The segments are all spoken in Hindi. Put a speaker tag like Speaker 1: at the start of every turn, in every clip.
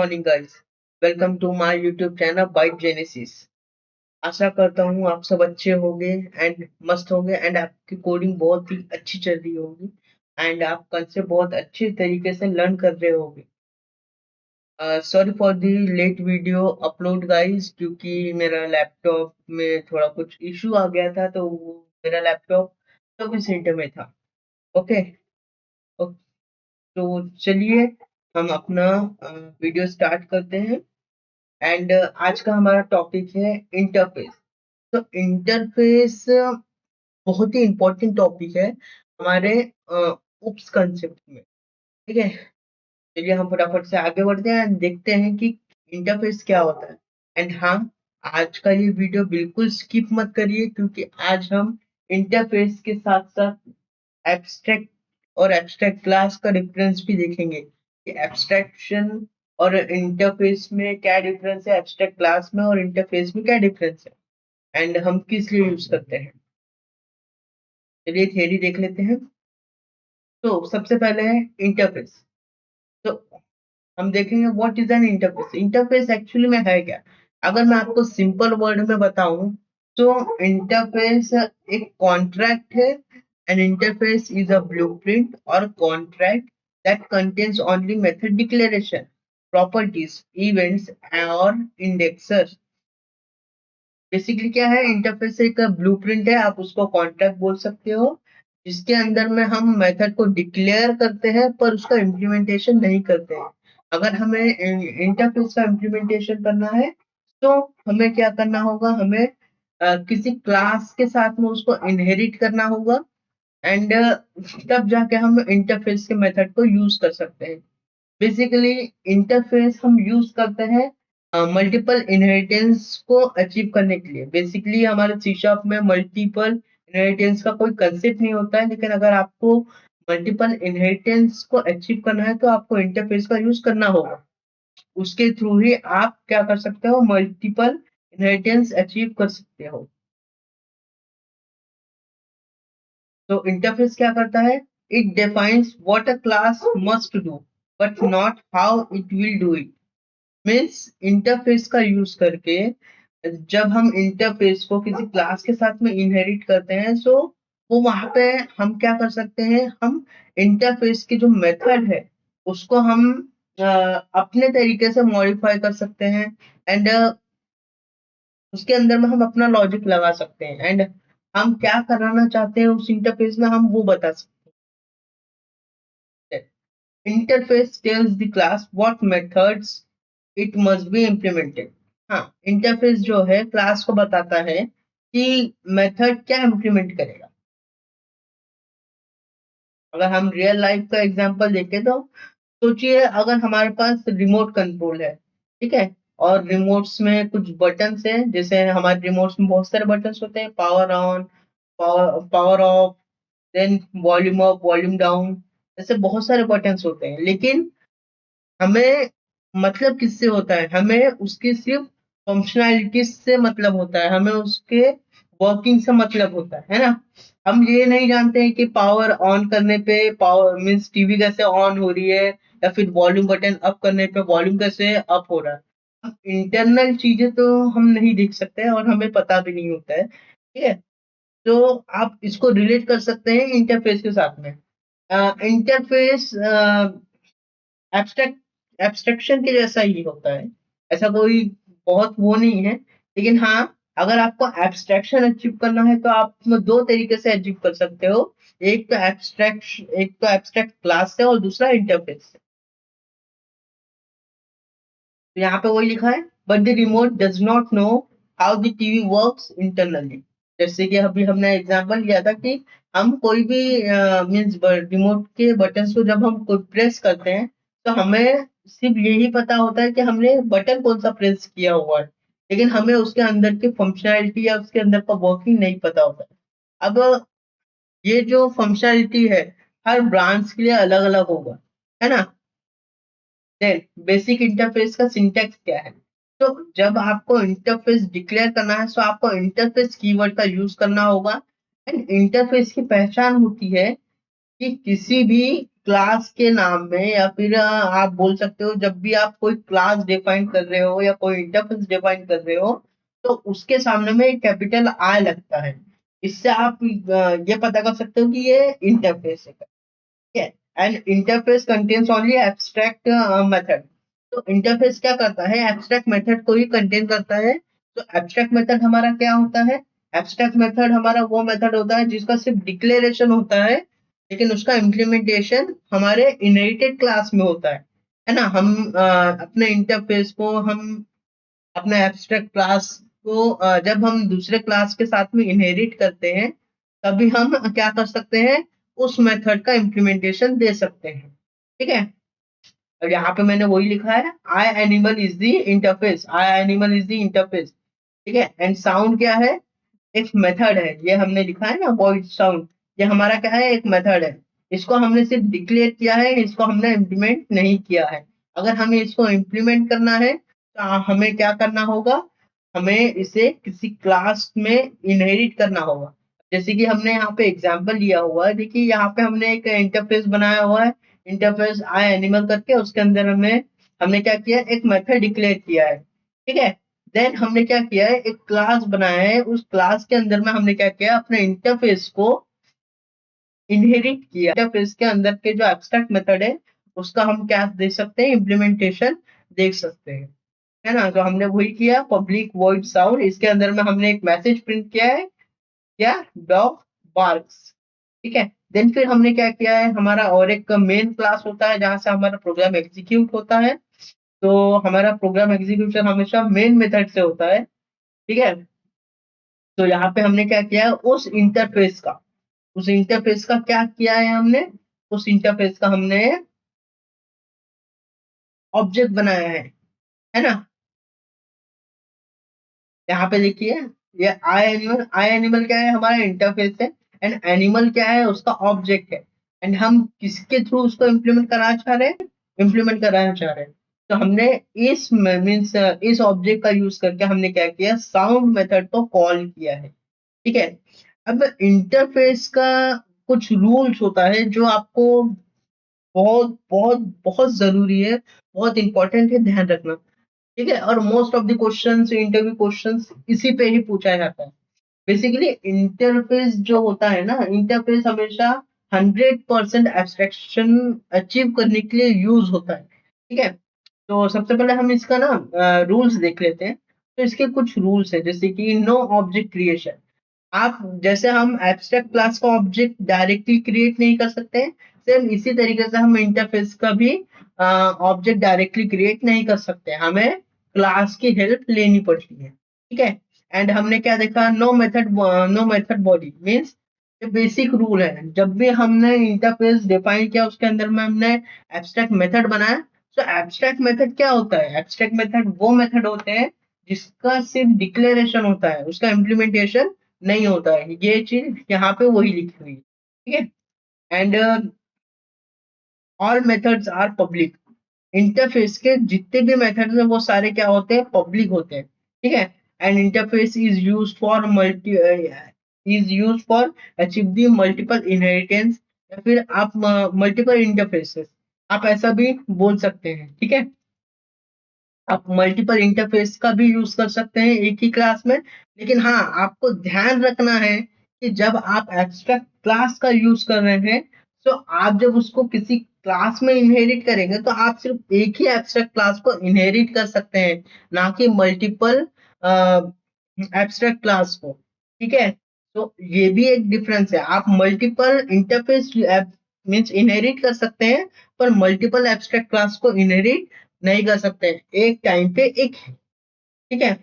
Speaker 1: Morning guys, welcome to my YouTube channel Byte Genesis. आशा करता हूँ आप सब अच्छे होंगे एंड मस्त होंगे एंड आपकी कोडिंग बहुत ही अच्छी चल रही होगी एंड आप कल से बहुत अच्छे तरीके से लर्न कर रहे होंगे। Sorry for the late video upload guys, क्योंकि मेरा लैपटॉप में थोड़ा कुछ इशू आ गया था, तो वो मेरा लैपटॉप 24 घंटे में था। ओके, तो चलिए हम अपना वीडियो स्टार्ट करते हैं। एंड आज का हमारा टॉपिक है इंटरफेस। तो इंटरफेस बहुत ही इंपॉर्टेंट टॉपिक है हमारे उप्स कंसेप्ट में। ठीक है, चलिए हम फटाफट से आगे बढ़ते हैं and देखते हैं कि इंटरफेस क्या होता है। एंड हाँ, आज का ये वीडियो बिल्कुल स्किप मत करिए, क्योंकि आज हम इंटरफेस के साथ साथ एब्स्ट्रैक्ट और एब्स्ट्रैक्ट क्लास का डिफरेंस भी देखेंगे कि एब्स्ट्रैक्शन और इंटरफेस में क्या डिफरेंस है, एब्स्ट्रैक्ट क्लास में और इंटरफेस में क्या डिफरेंस है एंड हम किस लिए यूज करते हैं। चलिए थियरी देख लेते हैं। तो सबसे पहले है इंटरफेस। तो हम देखेंगे what is an interface. Interface actually में है क्या। अगर मैं आपको सिंपल वर्ड में बताऊं तो इंटरफेस एक कॉन्ट्रैक्ट है। An interface is a blueprint और contract that contains only method declaration, properties, events और इंडेक्सर्स। बेसिकली क्या है, इंटरफेस एक ब्लूप्रिंट है, आप उसको कॉन्ट्रैक्ट बोल सकते हो, जिसके अंदर में हम मेथड को डिक्लेयर करते हैं पर उसका इम्प्लीमेंटेशन नहीं करते हैं। अगर हमें इंटरफेस का इम्प्लीमेंटेशन करना है तो हमें क्या करना होगा, हमें किसी क्लास के साथ में उसको इनहेरिट करना होगा एंड तब जाके हम इंटरफेस के मेथड को यूज कर सकते हैं। बेसिकली इंटरफेस हम यूज करते हैं मल्टीपल इनहेरिटेंस को अचीव करने के लिए। बेसिकली हमारे सी शार्प में मल्टीपल इनहेरिटेंस का कोई कंसेप्ट नहीं होता है, लेकिन अगर आपको मल्टीपल इनहेरिटेंस को अचीव करना है तो आपको इंटरफेस का यूज करना होगा। उसके थ्रू ही आप क्या कर सकते हो, मल्टीपल इनहेरिटेंस अचीव कर सकते हो। तो इंटरफेस क्या करता है, it defines what a class must do but not how it will do it. Means interface का यूज करके जब हम इंटरफेस को किसी क्लास के साथ में इनहेरिट करते हैं, सो वो वहां पे हम क्या कर सकते हैं, हम इंटरफेस की जो मेथड है उसको हम अपने तरीके से मॉडिफाई कर सकते हैं एंड उसके अंदर में हम अपना लॉजिक लगा सकते हैं एंड हम क्या कराना चाहते हैं उस इंटरफेस में हम वो बता सकते हैं। Interface tells the class what methods it must be implemented. हाँ, इंटरफेस जो है क्लास को बताता है कि मेथड क्या इम्प्लीमेंट करेगा। अगर हम रियल लाइफ का एग्जांपल देखें तो सोचिए, अगर हमारे पास रिमोट कंट्रोल है, ठीक है, और रिमोट्स में कुछ बटन्स हैं, जैसे हमारे रिमोट्स में बहुत सारे बटन्स होते हैं, power on, power off, then volume up, volume down, ऐसे बहुत सारे बटन्स होते हैं। लेकिन हमें मतलब किससे होता है, हमें उसकी सिर्फ फंक्शनैलिटी से मतलब होता है, हमें उसके वर्किंग से मतलब होता है ना। हम ये नहीं जानते हैं कि पावर ऑन करने पे पावर मींस टीवी कैसे ऑन हो रही है, या फिर वॉल्यूम बटन अप करने पे वॉल्यूम कैसे अप हो रहा है। हम इंटरनल चीजें तो हम नहीं देख सकते हैं और हमें पता भी नहीं होता है, ठीक है। तो आप इसको रिलेट कर सकते हैं इंटरफेस के साथ में। इंटरफेस एब्स्ट्रैक्ट एब्स्ट्रैक्शन के जैसा ही होता है, ऐसा कोई बहुत वो नहीं है। लेकिन हाँ, अगर आपको एब्स्ट्रैक्शन अचीव करना है तो आप इसमें दो तरीके से अचीव कर सकते हो। एक तो एब्स्ट्रैक्ट क्लास से और दूसरा इंटरफेस से। तो यहाँ पे वही लिखा है, but the remote does not know how the TV works internally. जैसे कि अभी हमने एग्जांपल लिया था कि हम कोई भी मींस रिमोट के बटन को जब हम प्रेस करते हैं तो हमें सिर्फ यही पता होता है कि हमने बटन कौन सा प्रेस किया हुआ है, लेकिन हमें उसके अंदर की फंक्शनैलिटी या उसके अंदर का वर्किंग नहीं पता होता है। अब ये जो फंक्शनैलिटी है हर ब्रांच के लिए अलग अलग होगा, है ना। देन बेसिक इंटरफेस का सिंटैक्स क्या है। तो जब आपको इंटरफेस डिक्लेयर करना है तो आपको इंटरफेस कीवर्ड का यूज करना होगा। एंड इंटरफेस की पहचान होती है कि किसी भी क्लास के नाम में या फिर आप बोल सकते हो जब भी आप कोई क्लास डिफाइन कर रहे हो या कोई इंटरफेस डिफाइन कर रहे हो तो उसके सामने में कैपिटल आई लगता है। इससे आप ये पता कर सकते हो कि ये इंटरफेस है। ठीक है। And interface contains only abstract method. तो इंटरफेस क्या करता है, एब्स्ट्रैक्ट मेथड को ही कंटेन करता है। तो एब्स्ट्रैक्ट मेथड हमारा क्या होता है, एब्स्ट्रैक्ट मेथड हमारा वो मेथड होता है जिसका सिर्फ डिक्लेरेशन होता है लेकिन उसका इम्प्लीमेंटेशन हमारे इनहेरिटेड क्लास में होता है ना। हम अपने इंटरफेस को हम अपने एब्स्ट्रैक्ट क्लास को जब हम दूसरे क्लास के साथ में इनहेरिट करते हैं तभी हम क्या कर सकते हैं, उस मेथड का इम्प्लीमेंटेशन दे सकते हैं। ठीक है। और यहाँ पे मैंने वही लिखा है, I animal is the interface, I animal is the interface. ठीक है। एंड साउंड क्या है, एक मेथड है, ये हमने लिखा है ना वॉइड साउंड, ये हमारा क्या है, एक मेथड है। इसको हमने सिर्फ डिक्लेयर किया है, इसको हमने इम्प्लीमेंट नहीं किया है। अगर हमें इसको इम्प्लीमेंट करना है तो हमें क्या करना होगा, हमें इसे किसी क्लास में इनहेरिट करना होगा। जैसे कि हमने यहाँ पे एग्जांपल लिया हुआ है, देखिए यहाँ पे हमने एक इंटरफेस बनाया हुआ है, इंटरफेस आई एनिमल करके, उसके अंदर हमने हमने क्या किया, एक मेथड डिक्लेयर किया है। ठीक है। देन हमने क्या किया है, एक क्लास बनाया है, उस क्लास के अंदर में हमने क्या किया, अपने इंटरफेस को इनहेरिट किया। इंटरफेस के अंदर के जो एब्स्ट्रैक्ट मेथड है उसका हम क्या देख सकते हैं, इम्प्लीमेंटेशन देख सकते हैं, है ना। तो हमने वही किया, पब्लिक वॉइड साउंड, इसके अंदर में हमने एक मैसेज प्रिंट किया है, क्या, डॉग बार्क्स। ठीक है। देन फिर हमने क्या किया है, हमारा और एक मेन क्लास होता है जहां से हमारा प्रोग्राम एग्जीक्यूट होता है। तो हमारा प्रोग्राम एग्जीक्यूशन हमेशा मेन मेथड से होता है। ठीक है। तो यहाँ पे हमने क्या किया है, उस इंटरफेस का क्या किया है हमने, उस इंटरफेस का हमने ऑब्जेक्ट बनाया है ना। यहाँ पे देखिए, ये आई एनिमल क्या है, हमारा इंटरफेस है। एंड एनिमल क्या है, उसका ऑब्जेक्ट है। एंड हम किसके थ्रू उसको इम्प्लीमेंट कराना चाह रहे हैं। तो हमने इस मीन्स इस ऑब्जेक्ट का यूज करके हमने क्या किया, साउंड मेथड को कॉल किया है। ठीक है। अब इंटरफेस का कुछ रूल्स होता है जो आपको बहुत बहुत बहुत जरूरी है, बहुत इंपॉर्टेंट है, ध्यान रखना। ठीक है। और most of the questions, interview questions इसी पे ही पूछा जाता है। बेसिकली इंटरफेस जो होता है ना, इंटरफेस हमेशा 100% एब्स्ट्रैक्शन अचीव करने के लिए यूज होता है। ठीक है। तो सबसे पहले हम इसका ना रूल्स देख लेते हैं। तो इसके कुछ रूल्स है, जैसे कि नो ऑब्जेक्ट क्रिएशन। आप जैसे हम एब्स्ट्रैक्ट क्लास का ऑब्जेक्ट डायरेक्टली क्रिएट नहीं कर सकते हैं, सेम इसी तरीके से हम इंटरफेस का भी ऑब्जेक्ट डायरेक्टली क्रिएट नहीं कर सकते, हमें क्लास की हेल्प लेनी पड़ती है। ठीक है। एंड हमने क्या देखा, नो मेथड बॉडी मीन्स ये बेसिक रूल है। जब भी हमने इंटरफेस डिफाइन किया उसके अंदर में हमने एब्स्ट्रैक्ट मेथड बनाया। तो एब्स्ट्रैक्ट मेथड क्या होता है, एब्स्ट्रैक्ट मेथड वो मेथड होते हैं जिसका सिर्फ डिक्लेरेशन होता है, उसका इम्प्लीमेंटेशन नहीं होता है। ये चीज यहाँ पे वही लिखी हुई है। ठीक है। And all methods are public. Interface के जितने भी मेथड्स हैं वो सारे क्या होते हैं, पब्लिक होते हैं। ठीक है। And interface is use for achieve the multiple inheritance, या फिर आप मल्टीपल इंटरफेसेस आप ऐसा भी बोल सकते हैं। ठीक है। आप मल्टीपल इंटरफेस का भी यूज कर सकते हैं एक ही क्लास में। लेकिन हाँ, आपको ध्यान रखना है कि जब आप एब्स्ट्रैक्ट क्लास का यूज कर रहे हैं तो आप जब उसको किसी क्लास में इनहेरिट करेंगे तो आप सिर्फ एक ही एब्स्ट्रैक्ट क्लास को इनहेरिट कर सकते हैं, ना कि मल्टीपल एब्स्ट्रैक्ट क्लास को। ठीक है। तो ये भी एक डिफरेंस है, आप मल्टीपल इंटरफेस मीन्स इनहेरिट कर सकते हैं पर मल्टीपल एब्स्ट्रैक्ट क्लास को इनहेरिट नहीं कर सकते, एक टाइम पे एक है। ठीक है।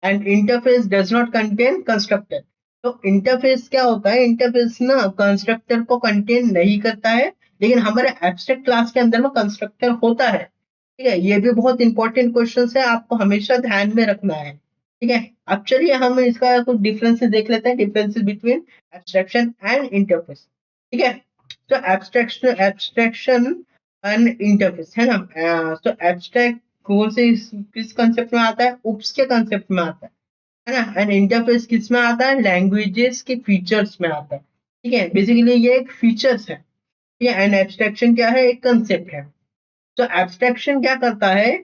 Speaker 1: And interface does not contain constructor. तो इंटरफेस क्या होता है, इंटरफेस ना कंस्ट्रक्टर को कंटेन नहीं करता है, लेकिन हमारे एब्स्ट्रैक्ट क्लास के अंदर में कंस्ट्रक्टर होता है। ठीक है। ये भी बहुत इंपॉर्टेंट क्वेश्चन है, आपको हमेशा ध्यान में रखना है। ठीक है। अब चलिए हम इसका कुछ डिफरेंसेस देख लेते हैं, differences between abstraction and interface. ठीक है। तो एब्स्ट्रैक्शन एंड इंटरफेस है ना। तो एब्स्ट्रैक्ट कौन से किस कंसेप्ट में आता है, उप्स के कंसेप्ट में आता है ना। एंड इंटरफेस किस में आता है, लैंग्वेजेस के फीचर्स में आता है। ठीक है। बेसिकली ये एक फीचर्स है। एंड एब्स्ट्रैक्शन क्या है, एक कंसेप्ट है। तो एब्स्ट्रैक्शन क्या करता है,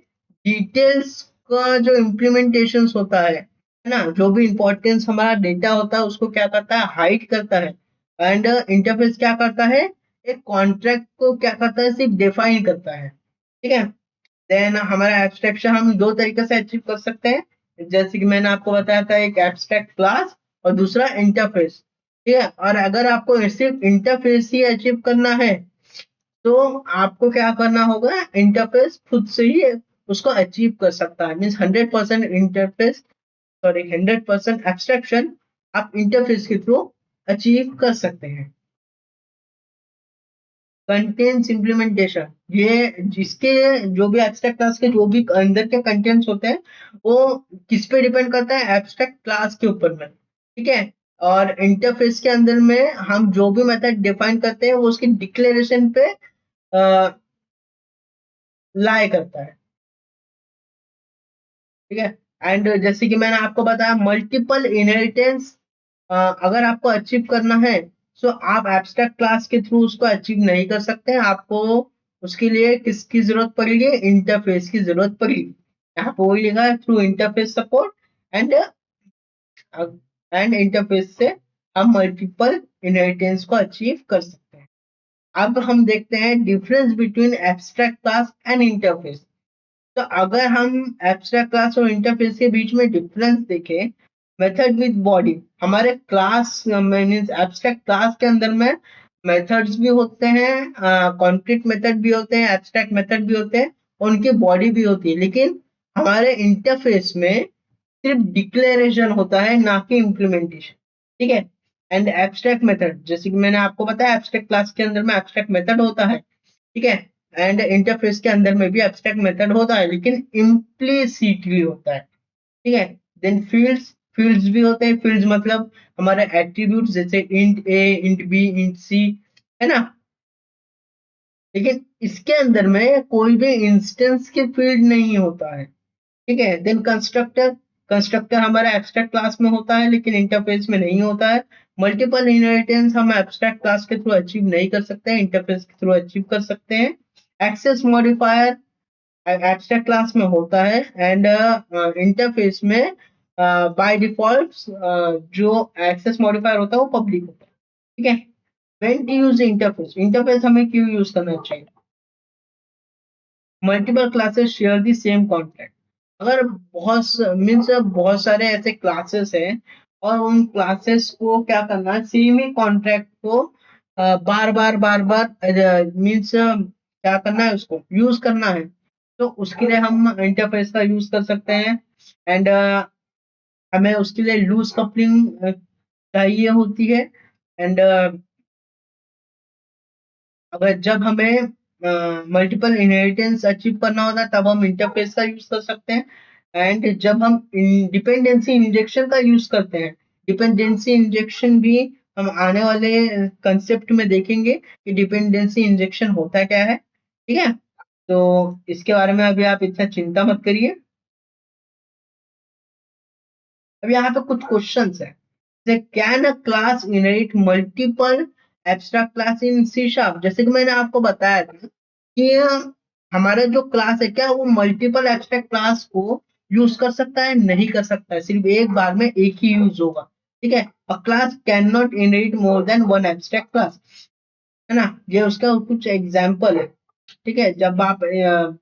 Speaker 1: डिटेल्स का जो इम्प्लीमेंटेशन होता है ना, जो भी इंपॉर्टेंस हमारा डेटा होता है उसको क्या करता है, हाइड करता है। एंड इंटरफेस क्या करता है, एक कॉन्ट्रैक्ट को क्या करता है, सिर्फ डिफाइन करता है। ठीक है। देन हमारा एब्स्ट्रैक्शन हम दो तरीके से अचीव कर सकते हैं, जैसे कि मैंने आपको बताया था, एक एब्स्ट्रैक्ट क्लास और दूसरा इंटरफेस। ठीक है। और अगर आपको सिर्फ इंटरफेस ही अचीव करना है तो आपको क्या करना होगा, इंटरफेस खुद से ही उसको अचीव कर सकता है। मीन्स 100% इंटरफेस, सॉरी 100% एब्स्ट्रैक्शन आप इंटरफेस के थ्रू अचीव कर सकते हैं। कंटेंट्स इम्प्लीमेंटेशन, ये जिसके जो भी एब्स्ट्रैक्ट क्लास के जो भी अंदर के कंटेंट्स होते हैं वो किस पे डिपेंड करता है, एब्स्ट्रैक्ट क्लास के ऊपर में। ठीक है। और इंटरफेस के अंदर में हम जो भी मेथड डिफाइन करते हैं वो उसकी डिक्लेरेशन पे लाई करता है। ठीक है। एंड जैसे कि मैंने आपको बताया, मल्टीपल इनहेरिटेंस अगर आपको अचीव करना है तो आप एब्स्ट्रैक्ट क्लास के थ्रू उसको अचीव नहीं कर सकते हैं। आपको उसके लिए किसकी जरूरत पड़ेगी, इंटरफेस की जरूरत पड़ेगी। यहाँ पे वही लिखा है, through interface support and interface से हम मल्टीपल इनहेरिटेंस को अचीव कर सकते हैं। अब हम देखते हैं difference between abstract class and interface. तो अगर हम एब्स्ट्रैक्ट क्लास और इंटरफेस के बीच में डिफरेंस देखें, मेथड विद बॉडी, हमारे क्लास मीन्स एब्स्ट्रैक्ट क्लास के अंदर में मेथड्स भी होते हैं, कॉन्क्रीट मेथड भी होते हैं, एब्स्ट्रैक्ट मेथड भी होते हैं, उनकी बॉडी भी होती है। लेकिन हमारे इंटरफेस में सिर्फ डिक्लेरेशन होता है, ना कि इम्प्लीमेंटेशन। ठीक है। एंड एब्स्ट्रैक्ट मेथड, जैसे कि मैंने आपको बताया, एब्स्ट्रैक्ट क्लास के अंदर में एब्स्ट्रैक्ट मेथड होता है। ठीक है। एंड इंटरफेस के अंदर में भी एब्स्ट्रैक्ट मेथड होता है, लेकिन इम्प्लीसिटली होता है। ठीक है। देन फील्ड्स, फील्ड्स भी होते हैं। फील्ड्स मतलब हमारे एट्रीब्यूट, जैसे इंट ए, इंट बी, इंट सी, है ना। लेकिन इसके अंदर में कोई भी इंस्टेंस के फील्ड नहीं होता है। ठीक है। देन कंस्ट्रक्टर, कंस्ट्रक्टर हमारा एब्स्ट्रैक्ट क्लास में होता है लेकिन इंटरफेस में नहीं होता है। मल्टीपल इनहेरिटेंस हम एब्स्ट्रैक्ट क्लास के थ्रू अचीव नहीं कर सकते हैं, इंटरफेस के थ्रू अचीव कर सकते हैं। एक्सेस मॉडिफायर एब्स्ट्रैक्ट क्लास में होता है एंड इंटरफेस में बाय डिफॉल्ट जो एक्सेस मॉडिफायर होता है वो पब्लिक होता है। ठीक है। When to use interface, interface हमें क्यों यूज करना चाहिए, multiple classes share the same contract. अगर मीन्स बहुत सारे ऐसे क्लासेस हैं और उन क्लासेस को क्या करना है, सेम ही कॉन्ट्रैक्ट को बार बार मीन्स क्या करना है, उसको यूज करना है। तो उसके लिए हम इंटरफेस का यूज कर सकते हैं। एंड हमें उसके लिए लूज कपलिंग चाहिए होती है। एंड अगर जब हमें मल्टीपल इनहेरिटेंस अचीव करना होता है तब हम इंटरफेस का यूज कर सकते हैं। एंड जब हम डिपेंडेंसी इंजेक्शन का यूज करते हैं, डिपेंडेंसी इंजेक्शन भी हम आने वाले कंसेप्ट में देखेंगे कि डिपेंडेंसी इंजेक्शन होता क्या है। ठीक है। तो इसके बारे में अभी आप इतना चिंता मत करिए। अब यहाँ पे कुछ क्वेश्चंस है, can a class inherit multiple abstract class in C sharp. जैसे कि मैंने आपको बताया था कि हमारा जो क्लास है क्या वो मल्टीपल एब्स्ट्रैक्ट क्लास को यूज कर सकता है, नहीं कर सकता है, सिर्फ एक बार में एक ही यूज होगा। ठीक है। अ class can not inherit more than one abstract class, है ना। ये उसका कुछ एग्जाम्पल है। ठीक है। जब आप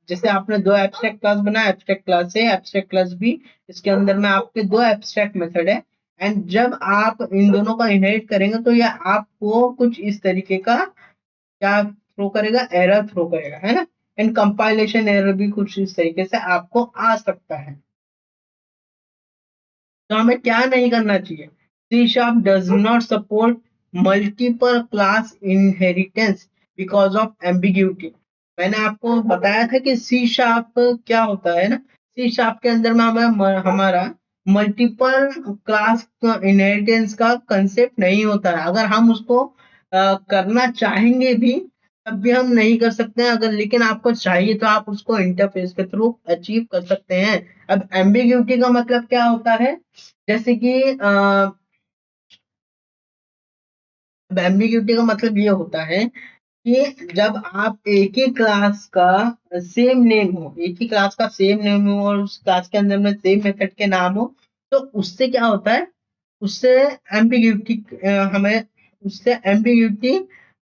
Speaker 1: जैसे आपने दो एब्स्ट्रैक्ट क्लास बनाया, abstract class A, abstract class B, इसके अंदर में आपके दो एब्स्ट्रैक्ट मेथड है। एंड जब आप इन दोनों का इनहेरिट करेंगे तो ये आपको कुछ इस तरीके का क्या थ्रो करेगा, एरर थ्रो करेगा, है ना। एंड कंपाइलेशन एरर भी कुछ इस तरीके से आपको आ सकता है। तो हमें क्या नहीं करना चाहिए, C sharp does not support multiple class inheritance because of ambiguity. मैंने आपको बताया था कि सी शार्प क्या होता है ना, सी शार्प के अंदर में हमें हमारा मल्टीपल क्लास इनहेरिटेंस का कंसेप्ट नहीं होता है। अगर हम उसको करना चाहेंगे भी तब भी हम नहीं कर सकते हैं। अगर लेकिन आपको चाहिए तो आप उसको इंटरफेस के थ्रू अचीव कर सकते हैं। अब एम्बिग्यूटी का मतलब क्या होता है, जैसे कि एम्बिग्यूटी का मतलब ये होता है कि जब आप एक ही क्लास का सेम नेम हो, एक ही क्लास का सेम नेम हो और उस क्लास के अंदर में सेम मेथड के नाम हो, तो उससे क्या होता है, उससे एम्बिग्यूटी, हमें उससे एम्बिग्यूटी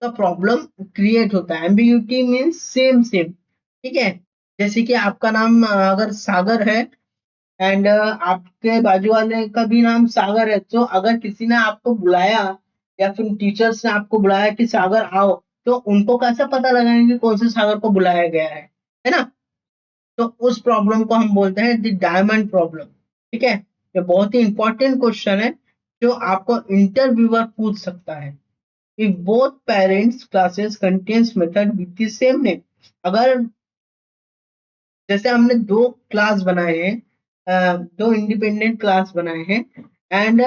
Speaker 1: का प्रॉब्लम क्रिएट होता है। एम्बिग्यूटी मीन्स सेम सेम, ठीक है। जैसे कि आपका नाम अगर सागर है एंड आपके बाजू वाले का भी नाम सागर है, तो अगर किसी ने आपको बुलाया या फिर टीचर्स ने आपको बुलाया कि सागर आओ, तो उनको कैसे पता लगाएंगे कि कौन से सागर को बुलाया गया है ना। तो उस प्रॉब्लम को हम बोलते हैं द डायमंड प्रॉब्लम, ठीक है। ये बहुत ही इंपॉर्टेंट क्वेश्चन है जो आपको इंटरव्यूअर पूछ सकता है। If both parents classes contains method with the same name, अगर जैसे हमने दो क्लास बनाए हैं, दो इंडिपेंडेंट क्लास बनाए हैं एंड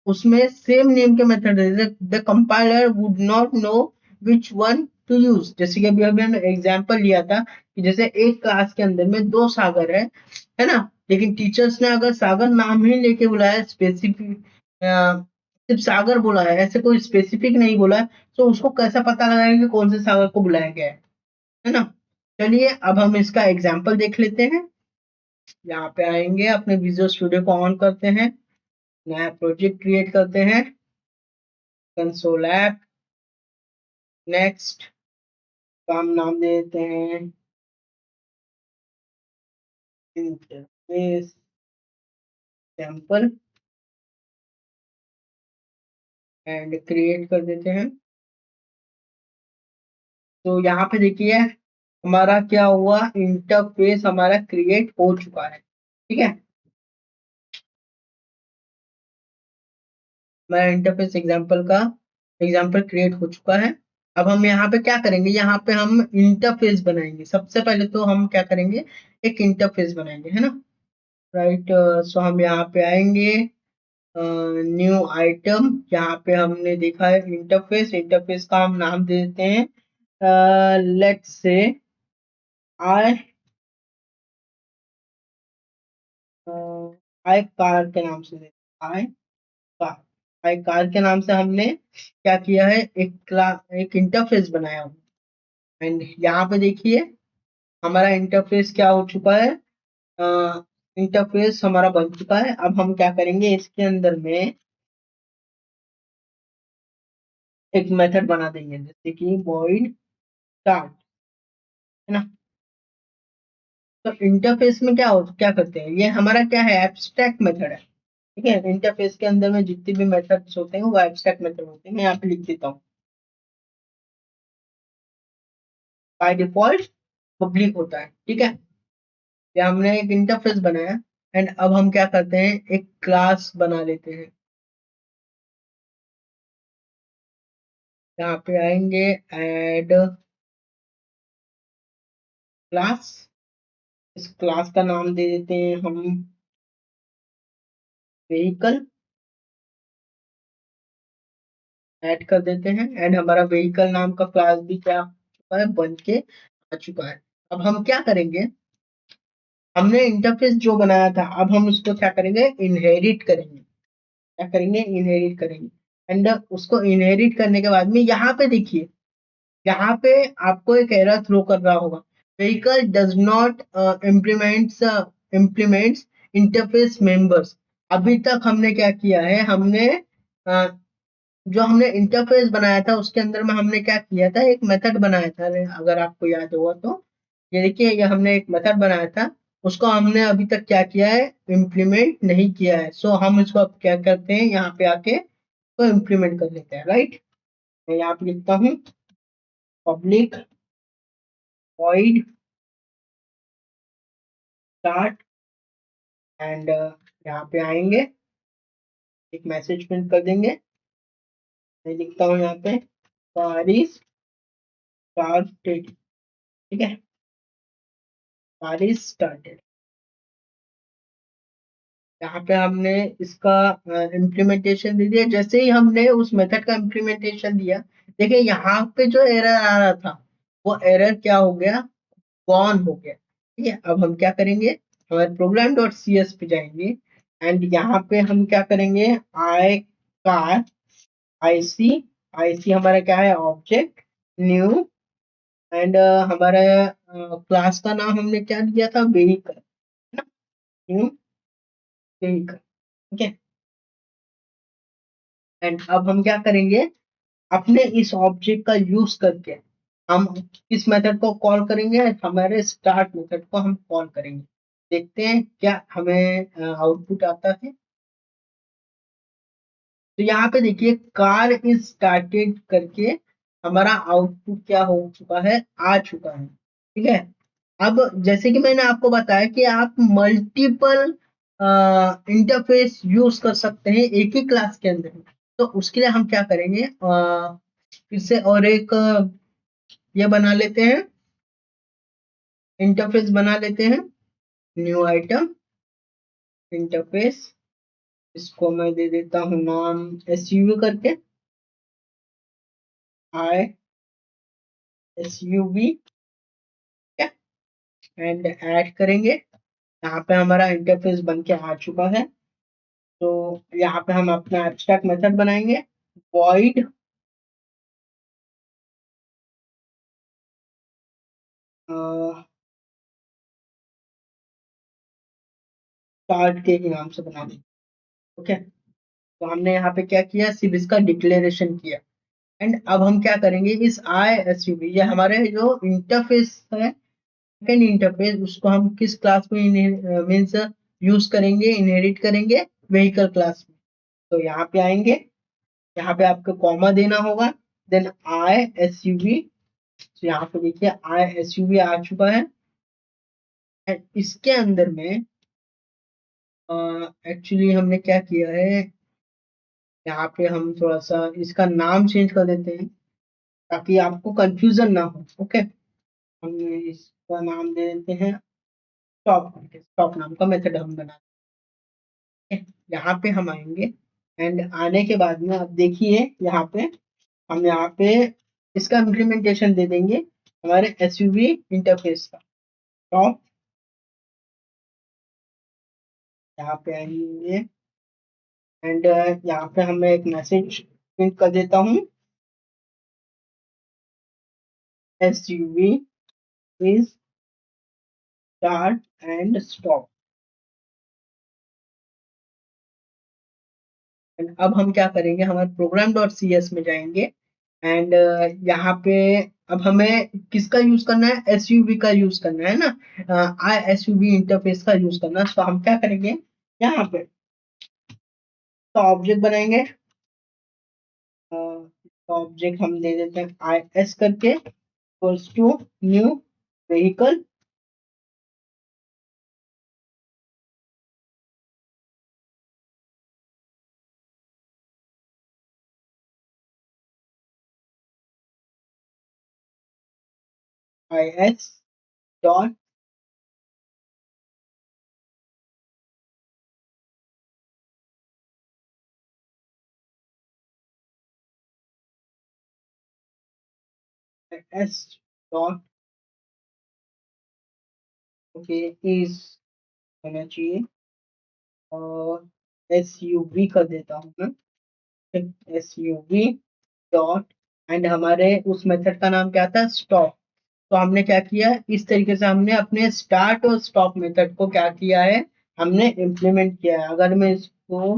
Speaker 1: उसमें सेम नेम के मेथड है, the compiler would not know which one two use. जैसे कि अभी अभी हमने एग्जांपल लिया था कि जैसे एक क्लास के अंदर में दो सागर है ना, लेकिन टीचर्स ने अगर सागर नाम ही लेके बुलाया, स्पेसिफिक सिर्फ सागर बोला है, ऐसे कोई स्पेसिफिक नहीं बोला है, तो उसको कैसा पता लगाएंगे कि कौन से सागर को बुलाया गया है ना। चलिए अब हम इसका एग्जाम्पल देख लेते हैं। यहाँ पे आएंगे, अपने विजुअल स्टूडियो को ऑन करते हैं, नया प्रोजेक्ट क्रिएट करते हैं, कंसोल ऐप, नेक्स्ट का हम नाम दे देते हैं इंटरफेस सैंपल एंड क्रिएट कर देते हैं। तो यहाँ पे देखिए हमारा क्या हुआ, इंटरफेस हमारा क्रिएट हो चुका है, ठीक है। हमारा इंटरफेस एग्जाम्पल का एग्जाम्पल क्रिएट हो चुका है। अब हम यहाँ पे क्या करेंगे, यहाँ पे हम इंटरफेस बनाएंगे। सबसे पहले तो हम क्या करेंगे, एक इंटरफेस बनाएंगे, है ना। राइट, सो हम यहाँ पे आएंगे, न्यू आइटम, यहाँ पे हमने देखा है इंटरफेस। इंटरफेस का हम नाम दे देते हैं, let's say I I car के नाम से आई कार। आई कार के नाम से हमने क्या किया है, एक इंटरफेस बनाया हुआ। एंड यहाँ पे देखिए हमारा इंटरफेस क्या हो चुका है, इंटरफेस हमारा बन चुका है। अब हम क्या करेंगे, इसके अंदर में एक मेथड बना देंगे, जैसे कि void start, है ना। तो इंटरफेस में क्या करते हैं, ये हमारा क्या है, एब्स्ट्रैक्ट मेथड है, ठीक है। इंटरफेस के अंदर में जितने भी मेथड्स होते हैं वो एब्स्ट्रैक्ट मेथड होते हैं। मैं यहाँ पे लिख देता हूँ, बाय डिफॉल्ट पब्लिक होता है, ठीक है। या हमने एक इंटरफेस बनाया एंड अब हम क्या करते हैं, एक क्लास बना लेते हैं। यहाँ पे आएंगे, ऐड क्लास, इस क्लास का नाम दे देते हैं हम व्हीकल, ऐड कर देते हैं एंड हमारा व्हीकल नाम का क्लास भी क्या हो चुका है, बन के आ चुका है। अब हम क्या करेंगे, हमने इंटरफेस जो बनाया था अब हम उसको क्या करेंगे, इनहेरिट करेंगे। क्या करेंगे, इनहेरिट करेंगे। एंड उसको इनहेरिट करने के बाद में यहाँ पे देखिए, यहाँ पे आपको एक एरर थ्रो कर रहा होगा, vehicle does not implements interface members. अभी तक हमने क्या किया है, हमने जो हमने इंटरफेस बनाया था उसके अंदर में हमने क्या किया था, एक मेथड बनाया था, अगर आपको याद होगा तो। ये देखिए, ये हमने एक मेथड बनाया था, उसको हमने अभी तक क्या किया है, इम्प्लीमेंट नहीं किया है। सो हम इसको अब क्या करते हैं, यहाँ पे आके तो इम्प्लीमेंट कर लेते हैं, राइट। मैं यहाँ पे लिखता हूँ पब्लिक वॉइड स्टार्ट एंड यहाँ पे आएंगे, एक मैसेज प्रिंट कर देंगे। मैं लिखता हूँ यहाँ पे बारिश स्टार्टेड, ठीक है, बारिश स्टार्टेड। यहाँ पे हमने इसका इम्प्लीमेंटेशन दे दिया। जैसे ही हमने उस मेथड का इम्प्लीमेंटेशन दिया, देखिए यहाँ पे जो एरर आ रहा था वो एरर क्या हो गया, गॉन हो गया, ठीक है। अब हम क्या करेंगे, हमारे प्रोग्राम डॉट सी एस पे जाएंगे एंड यहाँ पे हम क्या करेंगे, आई कार, आई सी हमारा क्या है, ऑब्जेक्ट, न्यू एंड हमारा क्लास का नाम हमने क्या दिया था, व्हीकल, है ना, न्यू व्हीकल, ठीक है। एंड अब हम क्या करेंगे, अपने इस ऑब्जेक्ट का यूज करके हम किस मेथड को कॉल करेंगे, हमारे स्टार्ट मेथड को हम कॉल करेंगे। देखते हैं क्या हमें आउटपुट आता है। तो यहाँ पे देखिए कार इज स्टार्टेड करके हमारा आउटपुट क्या हो चुका है, आ चुका है, ठीक है। अब जैसे कि मैंने आपको बताया कि आप मल्टीपल इंटरफेस यूज कर सकते हैं एक ही क्लास के अंदर। तो उसके लिए हम क्या करेंगे, फिर से और एक ये बना लेते हैं, इंटरफेस बना लेते हैं, न्यू आइटम इंटरफेस। इसको मैं दे देता हूँ नाम एसयूवी करके, आई एसयूवी, एंड ऐड करेंगे। यहाँ पे हमारा इंटरफेस बन के आ चुका है। तो यहाँ पे हम अपना एब्स्ट्रैक्ट मेथड बनाएंगे, void स्टार्ट के ही नाम से बना देंगे, ओके। तो हमने यहाँ पे क्या किया, सिर्फ इसका डिक्लेरेशन किया। एंड अब हम क्या करेंगे, इस आई एस यू ये हमारे जो इंटरफेस है, सेकेंड इंटरफेस, उसको हम किस क्लास में मीन्स यूज करेंगे, इनहेरिट करेंगे व्हीकल क्लास में। तो यहाँ पे आएंगे, यहाँ पे आपको कॉमा देना होगा, then I S U V. तो यहाँ पे देखिए आई एस यू वी आ चुका है। एंड इसके अंदर में एक्चुअली हमने क्या किया है, यहाँ पे हम थोड़ा सा इसका नाम चेंज कर देते हैं ताकि आपको कंफ्यूजन ना हो, ओके। हम इसका नाम दे देते हैं स्टॉप करके, स्टॉप नाम का मेथड हम बनाते हैं। यहाँ पे हम आएंगे, एंड आने के बाद में अब देखिए यहाँ पे हम यहाँ पे इसका इम्प्लीमेंटेशन दे देंगे हमारे एसयूवी इंटरफेस का। स्टॉप, यहाँ पे आएंगे, एंड यहाँ पे हम एक मैसेज प्रिंट कर देता हूँ, SUV is start and stop. And अब हम क्या करेंगे, हमारे प्रोग्राम डॉट सी एस में जाएंगे, एंड यहाँ पे अब हमें किसका यूज करना है, एस यू वी का यूज करना है ना, I S U V interface का यूज करना है। तो हम क्या करेंगे, यहाँ पे तो ऑब्जेक्ट बनाएंगे, ऑब्जेक्ट हम दे देते हैं आई एस करके equals to new vehicle, I S dot S dot, okay, is होना चाहिए, और एस यू वी कर देता हूँ मैं, S U V dot, and हमारे उस मेथड का नाम क्या था, स्टॉप। तो हमने क्या किया, इस तरीके से हमने अपने स्टार्ट और स्टॉप मेथड को क्या किया है, हमने इम्प्लीमेंट किया है। अगर मैं इसको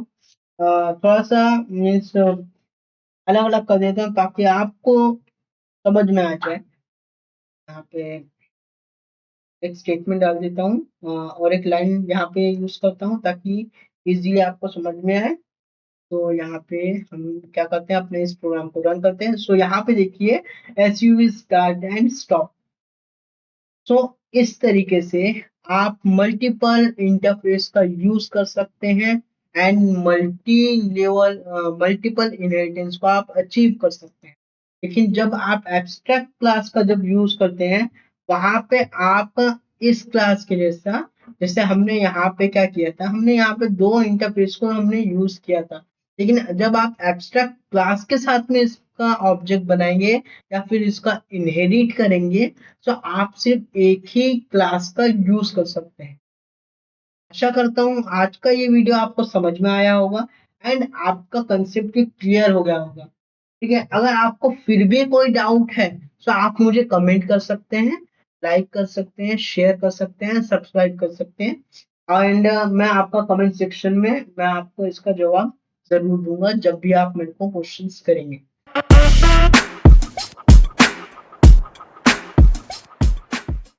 Speaker 1: थोड़ा सा मीन्स अलग अलग कर देता हूँ ताकि आपको समझ में आ जाए, यहाँ पे एक स्टेटमेंट डाल देता हूँ, और एक लाइन यहाँ पे यूज करता हूँ ताकि इजीली आपको समझ में आए। तो यहाँ पे हम क्या करते हैं, अपने इस प्रोग्राम को रन करते हैं। सो यहाँ पे देखिए S U V start and stop. So इस तरीके से आप मल्टीपल इंटरफेस का यूज कर सकते हैं, and multi level multiple inheritance को आप अचीव कर सकते हैं। लेकिन जब आप एब्स्ट्रैक्ट क्लास का जब यूज करते हैं, वहां पे आप इस क्लास के जैसा, जैसे हमने यहाँ पे क्या किया था, हमने यहाँ पे दो इंटरफेस को हमने यूज किया था। लेकिन जब आप एब्स्ट्रैक्ट क्लास के साथ में इसका ऑब्जेक्ट बनाएंगे या फिर इसका इनहेरिट करेंगे, तो आप सिर्फ एक ही क्लास का यूज कर सकते हैं। आशा करता हूँ आज का ये वीडियो आपको समझ में आया होगा, एंड आपका कंसेप्ट क्लियर हो गया होगा, ठीक है। अगर आपको फिर भी कोई डाउट है सो आप मुझे कमेंट कर सकते हैं, लाइक कर सकते हैं, शेयर कर सकते हैं, सब्सक्राइब कर सकते हैं एंड मैं आपका कमेंट सेक्शन में मैं आपको इसका जवाब जरूर दूंगा जब भी आप मेरे को क्वेश्चंस करेंगे।